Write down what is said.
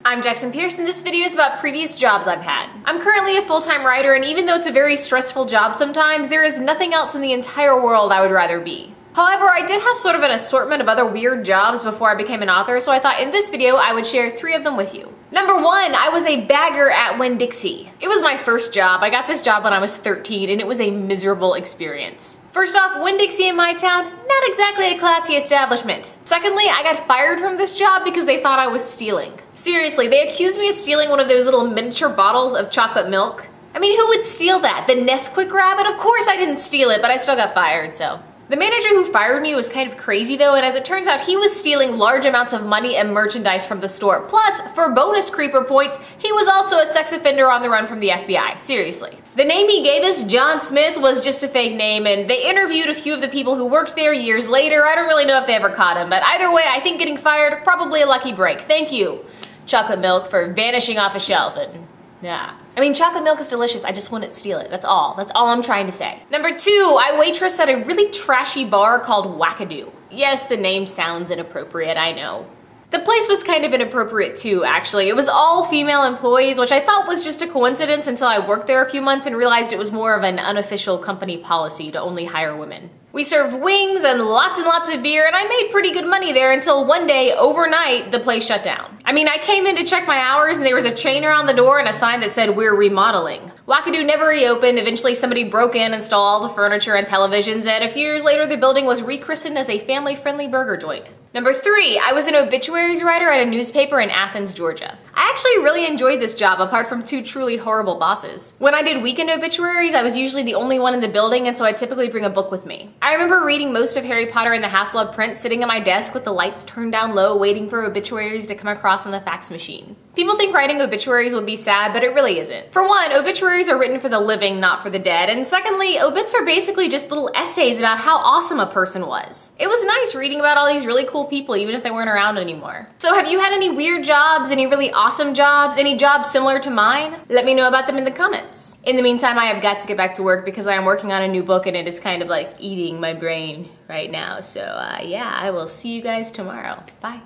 I'm Jackson Pearce, and this video is about previous jobs I've had. I'm currently a full-time writer, and even though it's a very stressful job sometimes, there is nothing else in the entire world I would rather be. However, I did have sort of an assortment of other weird jobs before I became an author, so I thought in this video I would share 3 of them with you. Number 1, I was a bagger at Winn-Dixie. It was my first job. I got this job when I was 13, and it was a miserable experience. First off, Winn-Dixie in my town, not exactly a classy establishment. Secondly, I got fired from this job because they thought I was stealing. Seriously, they accused me of stealing one of those little miniature bottles of chocolate milk. I mean, who would steal that? The Nesquik rabbit? Of course I didn't steal it, but I still got fired, so. The manager who fired me was kind of crazy though, and as it turns out, he was stealing large amounts of money and merchandise from the store. Plus, for bonus creeper points, he was also a sex offender on the run from the FBI. Seriously. The name he gave us, John Smith, was just a fake name, and they interviewed a few of the people who worked there years later. I don't really know if they ever caught him, but either way, I think getting fired, probably a lucky break. Thank you, chocolate milk, for vanishing off a shelf, and yeah. I mean, chocolate milk is delicious, I just wouldn't steal it, that's all I'm trying to say. Number 2, I waitressed at a really trashy bar called Wackadoo. Yes, the name sounds inappropriate, I know. The place was kind of inappropriate too, actually. It was all female employees, which I thought was just a coincidence until I worked there a few months and realized it was more of an unofficial company policy to only hire women. We served wings and lots of beer, and I made pretty good money there until one day, overnight, the place shut down. I mean, I came in to check my hours and there was a chain around the door and a sign that said, "We're remodeling." Wackadoo never reopened. Eventually somebody broke in, installed all the furniture and televisions, and a few years later the building was rechristened as a family-friendly burger joint. Number 3, I was an obituaries writer at a newspaper in Athens, Georgia. I actually really enjoyed this job, apart from 2 truly horrible bosses. When I did weekend obituaries, I was usually the only one in the building, and so I'd typically bring a book with me. I remember reading most of Harry Potter and the Half-Blood Prince sitting at my desk with the lights turned down low, waiting for obituaries to come across on the fax machine. People think writing obituaries would be sad, but it really isn't. For one, obituaries are written for the living, not for the dead, and secondly, obits are basically just little essays about how awesome a person was. It was nice reading about all these really cool people, even if they weren't around anymore. So have you had any weird jobs, any really awesome jobs, any jobs similar to mine? Let me know about them in the comments. In the meantime, I have got to get back to work because I am working on a new book and it is kind of like eating my brain right now. So yeah, I will see you guys tomorrow. Bye.